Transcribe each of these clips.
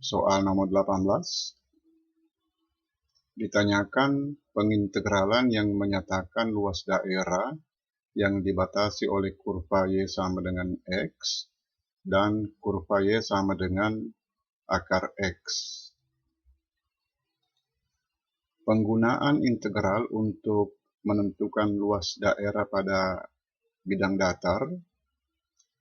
Soal nomor 18. Ditanyakan pengintegralan yang menyatakan luas daerah yang dibatasi oleh kurva Y sama dengan X dan kurva Y sama dengan akar X. Penggunaan integral untuk menentukan luas daerah pada bidang datar,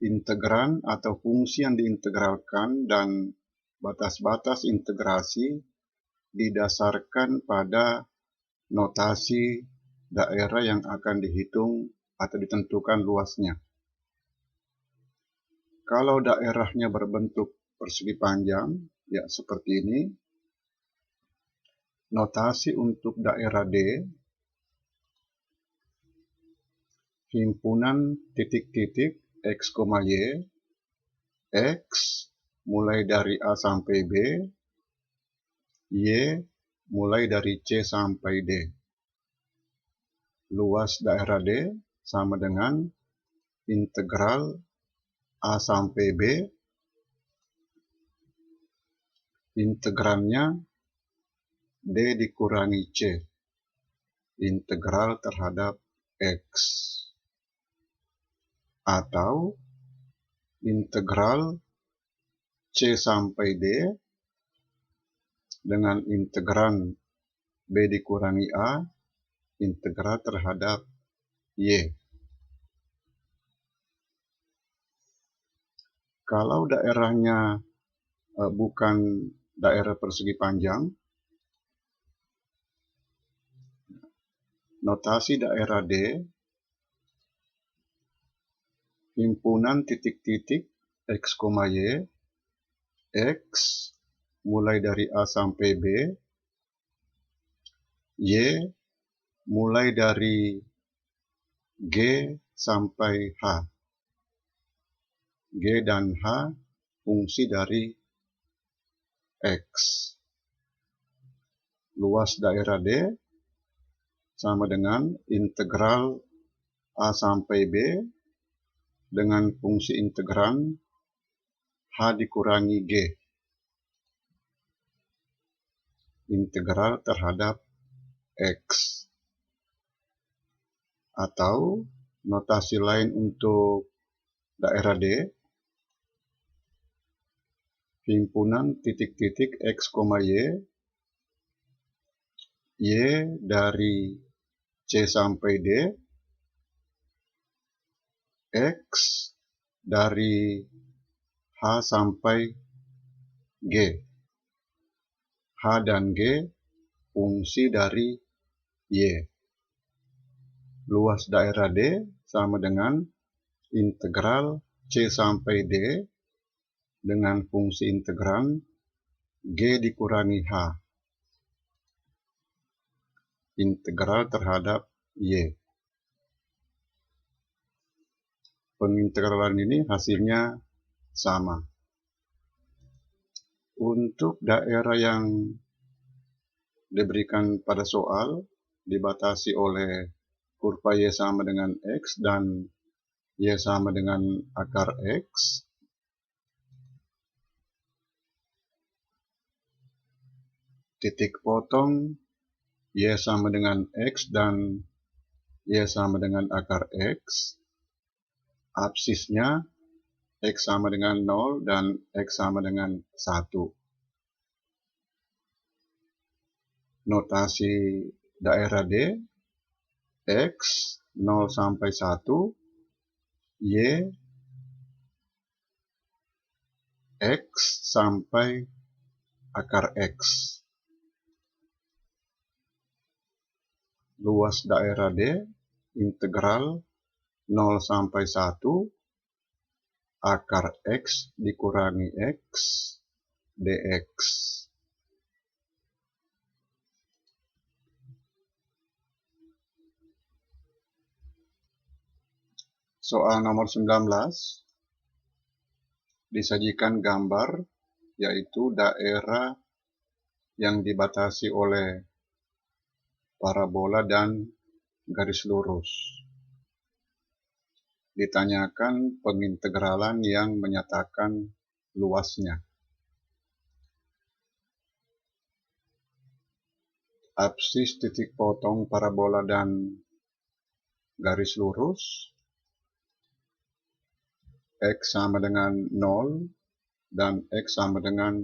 integran atau fungsi yang diintegralkan dan batas-batas integrasi didasarkan pada notasi daerah yang akan dihitung atau ditentukan luasnya. Kalau daerahnya berbentuk persegi panjang, ya seperti ini. Notasi untuk daerah D, himpunan titik-titik X, Y, X mulai dari A sampai B, Y mulai dari C sampai D. Luas daerah D sama dengan integral A sampai B, integrannya D dikurangi C, integral terhadap X, atau integral C sampai D dengan integran B dikurangi A, integral terhadap Y. Kalau daerahnya bukan daerah persegi panjang, notasi daerah D, himpunan titik-titik X, Y, X mulai dari A sampai B, Y mulai dari G sampai H. G dan H fungsi dari X. Luas daerah D sama dengan integral A sampai B dengan fungsi integran H dikurangi G, integral terhadap X. Atau notasi lain untuk daerah D, himpunan titik-titik X, Y dari C sampai D, X dari H sampai G. H dan G fungsi dari Y. Luas daerah D sama dengan integral C sampai D dengan fungsi integran G dikurangi H, integral terhadap Y. Pengintegralan ini hasilnya sama. Untuk daerah yang diberikan pada soal dibatasi oleh kurva Y sama dengan X dan Y sama dengan akar X, titik potong Y sama dengan X dan Y sama dengan akar X, absisnya X sama dengan 0 dan X sama dengan 1. Notasi daerah D, X 0 sampai 1, Y X sampai akar X. Luas daerah D, integral 0 sampai 1, akar X dikurangi X, dx. Soal nomor 19. Disajikan gambar, yaitu daerah yang dibatasi oleh parabola dan garis lurus. Ditanyakan pengintegralan yang menyatakan luasnya. absis titik potong parabola dan garis lurus, X sama dengan 0 dan X sama dengan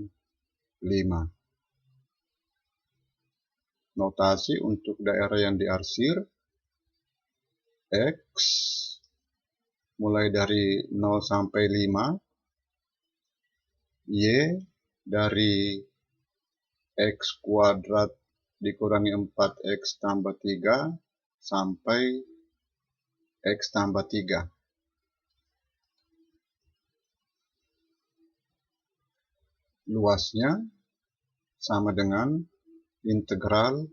5. Notasi untuk daerah yang diarsir, X mulai dari 0 sampai 5, Y dari X kuadrat dikurangi 4X tambah 3 sampai X tambah 3. Luasnya sama dengan integral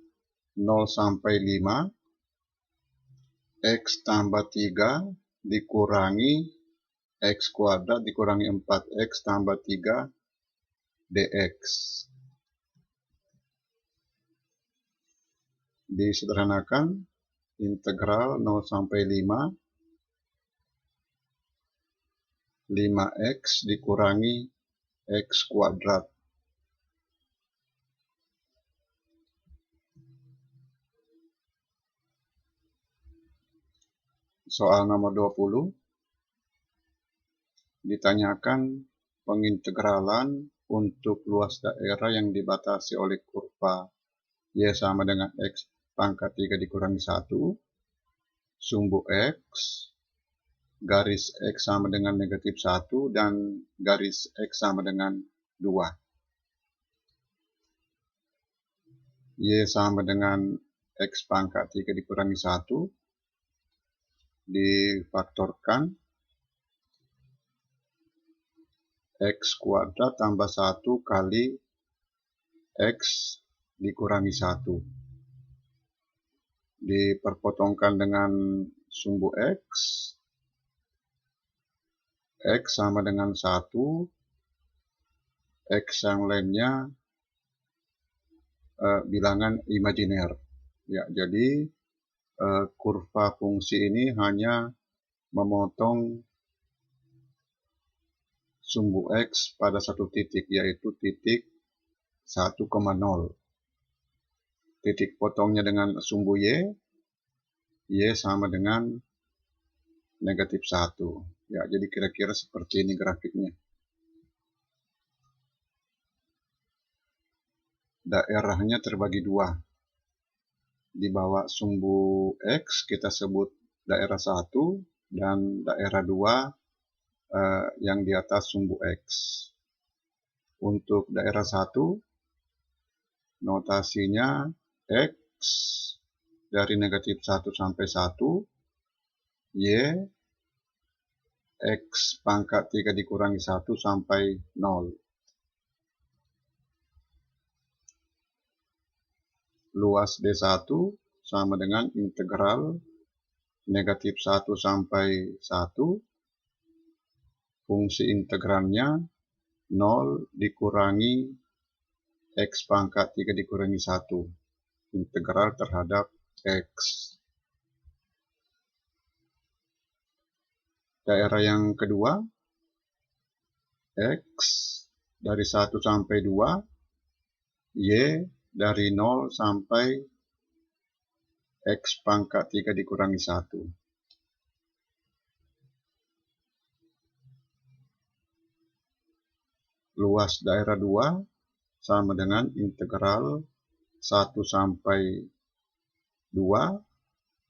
0 sampai 5 X tambah 3 dikurangi X kuadrat dikurangi 4X tambah 3 dx. Disederhanakan, integral 0 sampai 5, 5X dikurangi X kuadrat. Soal nomor 20, ditanyakan pengintegralan untuk luas daerah yang dibatasi oleh kurva Y sama dengan X pangkat 3 dikurangi 1, sumbu X, garis X sama dengan negatif 1, dan garis X sama dengan 2. Y sama dengan X pangkat 3 dikurangi 1, difaktorkan, X kuadrat tambah 1 kali X dikurangi 1. Diperpotongkan dengan sumbu X sama dengan 1, X yang lainnya bilangan imajiner. Ya, jadi kurva fungsi ini hanya memotong sumbu X pada satu titik, yaitu titik 1,0. Titik potongnya dengan sumbu Y sama dengan negatif 1. Ya, jadi kira-kira seperti ini grafiknya. Daerahnya terbagi dua. Di bawah sumbu X kita sebut daerah 1 dan daerah 2 yang di atas sumbu X. Untuk daerah 1, notasinya X dari negatif 1 sampai 1, Y X pangkat 3 dikurangi 1 sampai 0. Luas D1 sama dengan integral negatif 1 sampai 1, fungsi integralnya 0 dikurangi X pangkat 3 dikurangi 1, integral terhadap X. Daerah yang kedua, X dari 1 sampai 2, Y dari 0 sampai X pangkat 3 dikurangi 1. Luas daerah 2 sama dengan integral 1 sampai 2,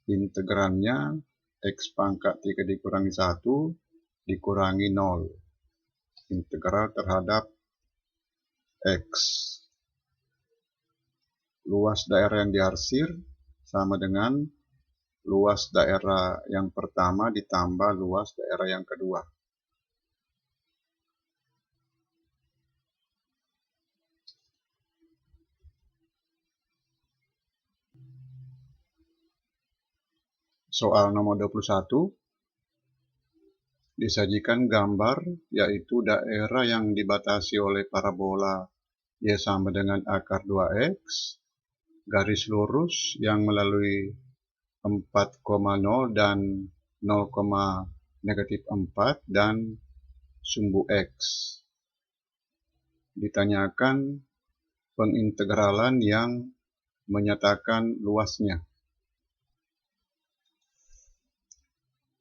integralnya X pangkat 3 dikurangi 1 dikurangi 0, integral terhadap X. Luas daerah yang diarsir sama dengan luas daerah yang pertama ditambah luas daerah yang kedua. Soal nomor 21, disajikan gambar yaitu daerah yang dibatasi oleh parabola Y sama dengan akar 2X, garis lurus yang melalui 4,0 dan 0,-4 dan sumbu X. Ditanyakan pengintegralan yang menyatakan luasnya.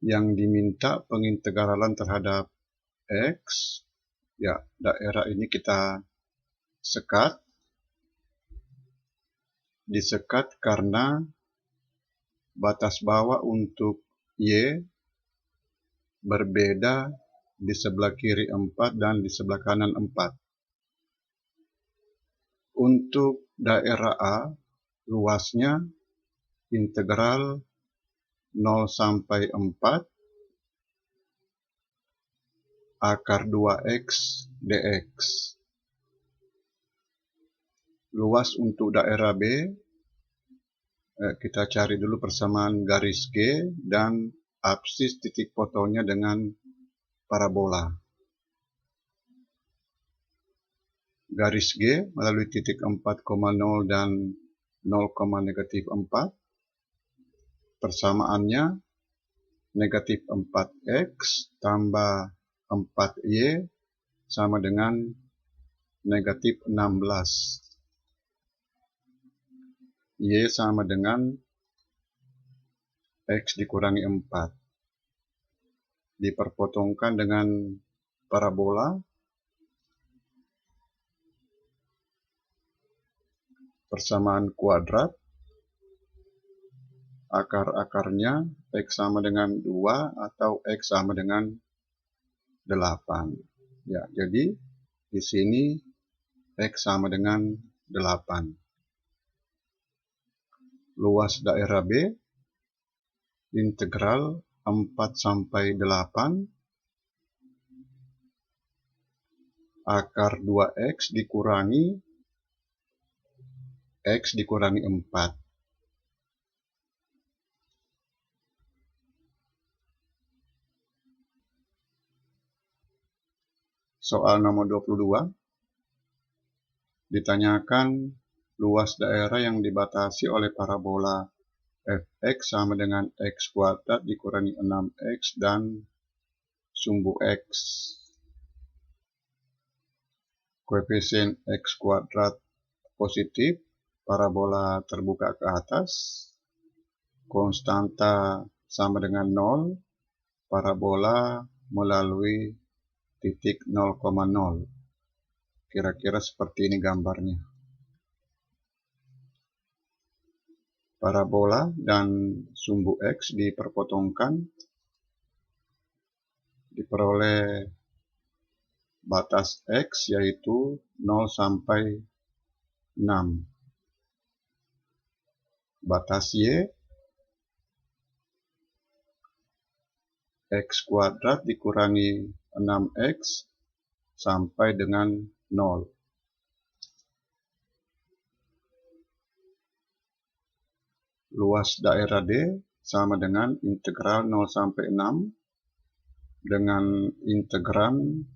Yang diminta pengintegralan terhadap X, ya daerah ini kita sekat. Disekat karena batas bawah untuk Y berbeda di sebelah kiri 4 dan di sebelah kanan 4. Untuk daerah A, luasnya integral 0 sampai 4 akar 2x dx. Luas untuk daerah B, kita cari dulu persamaan garis G dan absis titik fotonya dengan parabola. Garis G melalui titik 4,0 dan 0,-4. Persamaannya negatif 4x tambah 4y sama dengan negatif 16. Y sama dengan x dikurangi 4. Diperpotongkan dengan parabola. Persamaan kuadrat. Akar-akarnya x sama dengan 2 atau x sama dengan 8. Ya, jadi di sini x sama dengan 8. Luas daerah B integral 4 sampai 8 akar 2x dikurangi x dikurangi 4. Soal nomor 22 ditanyakan luas daerah yang dibatasi oleh parabola fx sama dengan x kuadrat dikurangi 6x dan sumbu x. Koefisien x kuadrat positif, parabola terbuka ke atas, konstanta sama dengan 0, parabola melalui titik 0,0. Kira-kira seperti ini gambarnya. Parabola dan sumbu X diperpotongkan, diperoleh batas X yaitu 0 sampai 6. Batas Y, X kuadrat dikurangi 6X sampai dengan 0. Luas daerah D sama dengan integral 0 sampai 6 dengan integran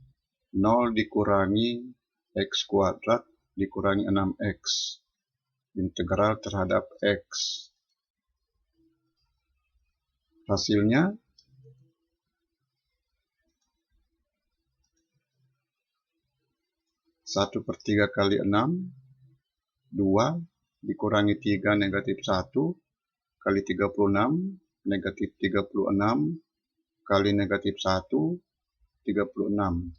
0 dikurangi x kuadrat dikurangi 6x. Integral terhadap x. Hasilnya 1/3 kali 6, 2 dikurangi 3 negatif 1 kali 36 negatif 36 kali negatif 1 36.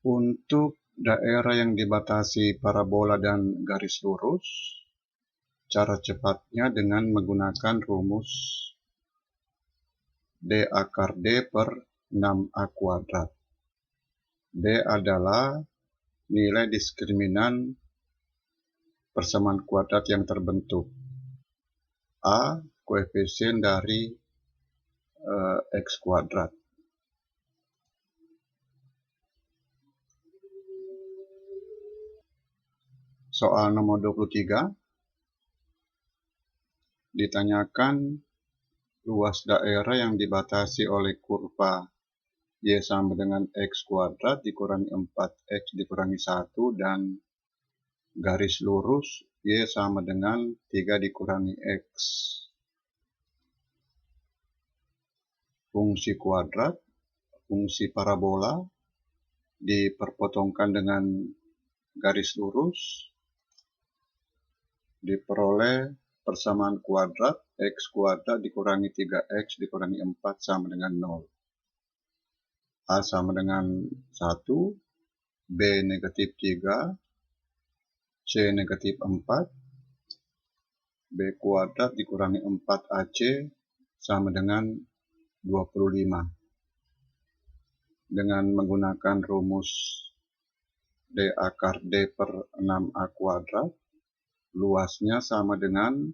Untuk daerah yang dibatasi parabola dan garis lurus, cara cepatnya dengan menggunakan rumus D akar D per 6A kuadrat. D adalah nilai diskriminan persamaan kuadrat yang terbentuk. A, koefisien dari X kuadrat. Soal nomor 23 ditanyakan luas daerah yang dibatasi oleh kurva Y sama dengan X kuadrat dikurangi 4X dikurangi 1 dan garis lurus Y sama dengan 3 dikurangi X. Fungsi kuadrat, fungsi parabola diperpotongkan dengan garis lurus, diperoleh persamaan kuadrat x kuadrat dikurangi 3x dikurangi 4 sama dengan 0. A sama dengan 1, B negatif 3, C negatif 4, B kuadrat dikurangi 4AC sama dengan 25. Dengan menggunakan rumus D akar D per 6A kuadrat, luasnya sama dengan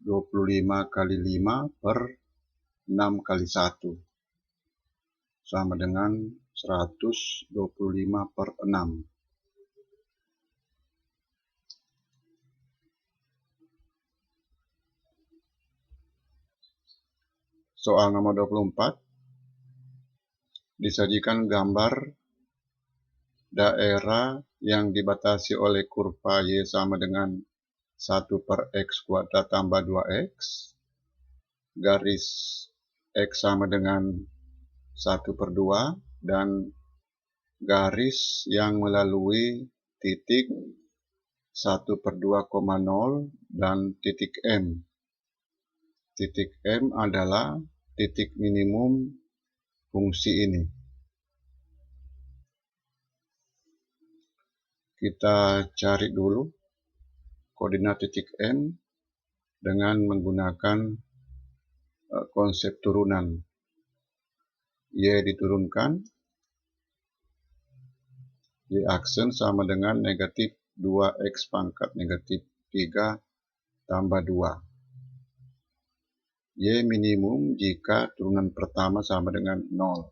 25 kali 5 per 6 kali 1. Sama dengan 125 per 6. Soal nomor 24. Disajikan gambar daerah yang dibatasi oleh kurva Y sama dengan 1 per X kuadrat tambah 2X. Garis X sama dengan 1 per 2 dan garis yang melalui titik 1 per 2,0 dan titik M. Titik M adalah titik minimum fungsi ini. Kita cari dulu koordinat titik M dengan menggunakan konsep turunan. Y diturunkan, Y aksen sama dengan negatif 2X pangkat negatif 3 tambah 2. Y minimum jika turunan pertama sama dengan 0.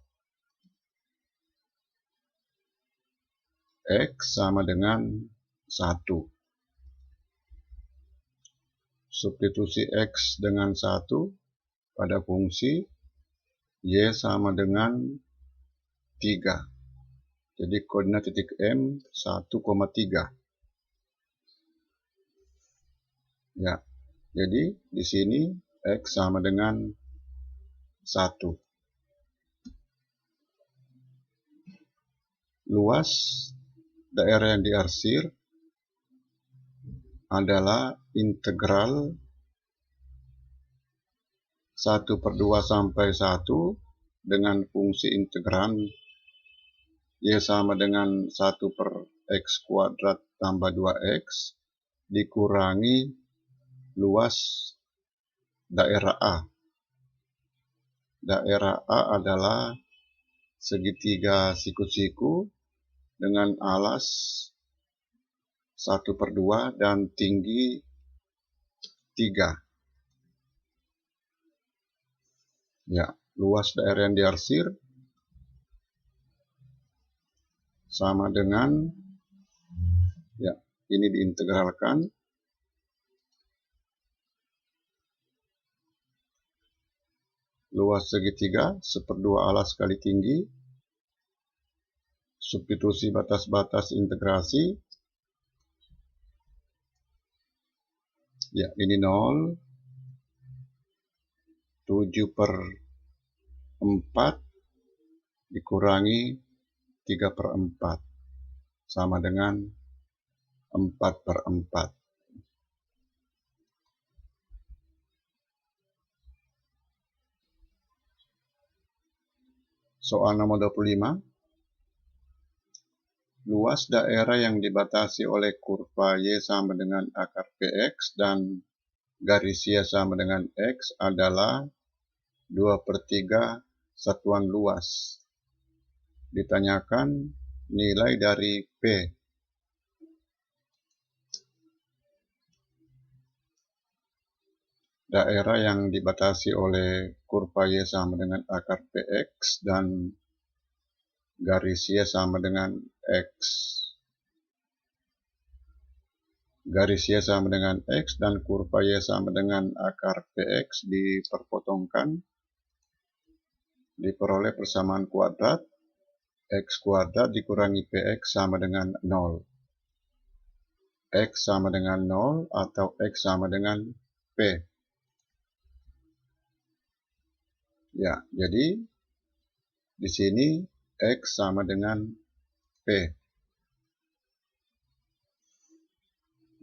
X sama dengan 1. Substitusi X dengan 1 pada fungsi Y sama dengan 3. Jadi koordinat titik M 1,3. Ya, jadi di sini X sama dengan 1. Luas daerah yang diarsir adalah integral 1 per 2 sampai 1 dengan fungsi integran Y sama dengan 1 per X kuadrat tambah 2X dikurangi luas daerah A. Daerah A adalah segitiga siku-siku dengan alas 1 per 2 dan tinggi 3. Ya, luas daerah yang diarsir sama dengan, ya, ini diintegralkan. Luas segitiga 1/2 alas kali tinggi. Substitusi batas-batas integrasi. Ya, ini 0. 7 per 4 dikurangi 3 per 4 sama dengan 4 per 4. Soal nomor 25. Luas daerah yang dibatasi oleh kurva Y sama dengan akar PX dan garis Y sama dengan X adalah 2/3 satuan luas. Ditanyakan nilai dari P. Daerah yang dibatasi oleh kurva Y sama dengan akar PX dan garis Y sama dengan X. Garis Y sama dengan X dan kurva Y sama dengan akar PX diperpotongkan. Diperoleh persamaan kuadrat X kuadrat dikurangi PX sama dengan 0. X sama dengan 0 atau X sama dengan P. Ya, jadi di sini X sama dengan P.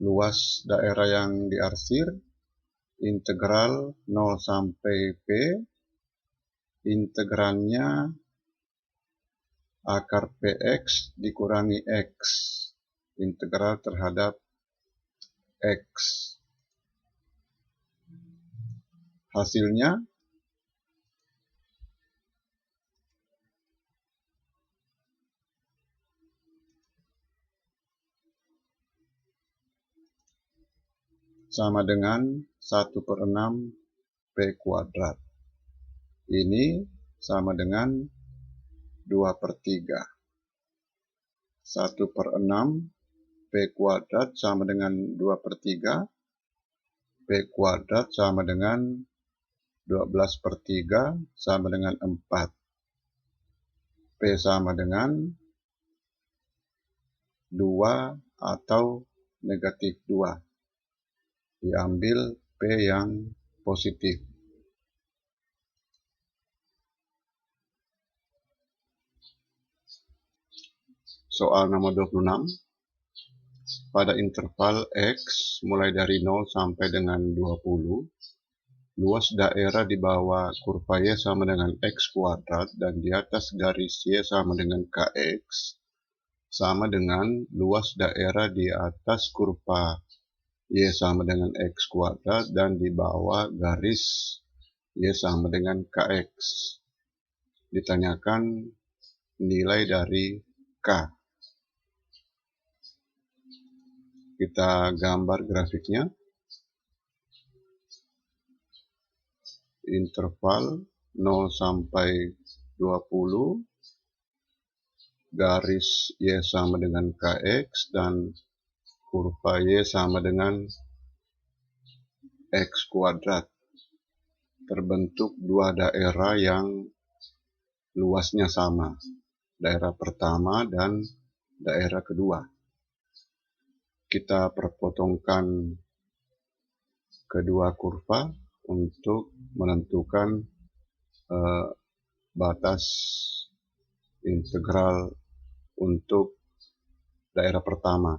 luas daerah yang diarsir, integral 0 sampai P, integrannya akar PX dikurangi X, integral terhadap X. Hasilnya sama dengan 1/6 P kuadrat. Ini sama dengan 2/3. 1/6 P kuadrat sama dengan 2/3. P kuadrat sama dengan 12/3 sama dengan 4. P sama dengan 2 atau negatif 2. Diambil P yang positif. Soal nomor 26. Pada interval X mulai dari 0 sampai dengan 20, luas daerah di bawah kurva Y sama dengan X kuadrat dan di atas garis Y sama dengan KX sama dengan luas daerah di atas kurva Y sama dengan X kuadrat dan di bawah garis Y sama dengan KX. Ditanyakan nilai dari K. Kita gambar grafiknya. Interval 0 sampai 20, garis Y sama dengan KX dan kurva Y sama dengan X kuadrat. Terbentuk dua daerah yang luasnya sama, daerah pertama dan daerah kedua. Kita perpotongkan kedua kurva untuk menentukan batas integral untuk daerah pertama.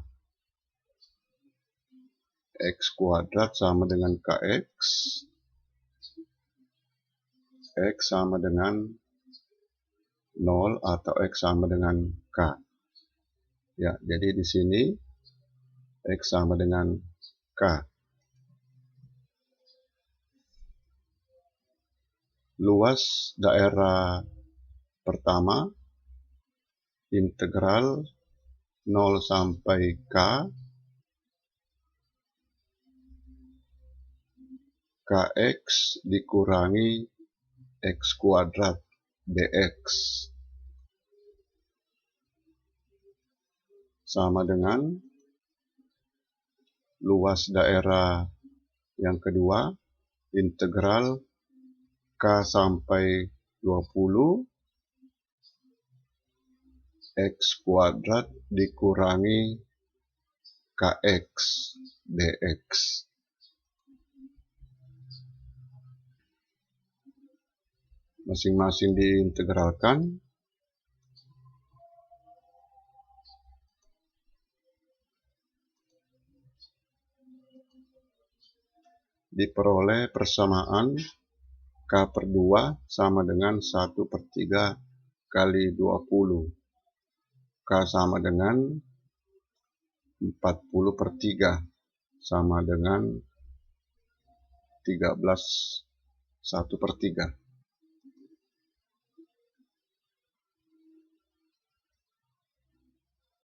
X kuadrat sama dengan KX, X sama dengan 0 atau X sama dengan K. Ya, jadi di sini X sama dengan K. Luas daerah pertama, integral 0 sampai K, KX dikurangi X kuadrat dx sama dengan luas daerah yang kedua, integral K sampai 20 X kuadrat dikurangi KX dx. Masing-masing diintegralkan. Diperoleh persamaan K/2 sama dengan 1/3 kali 20. K sama dengan 40/3 sama dengan 13 1/3.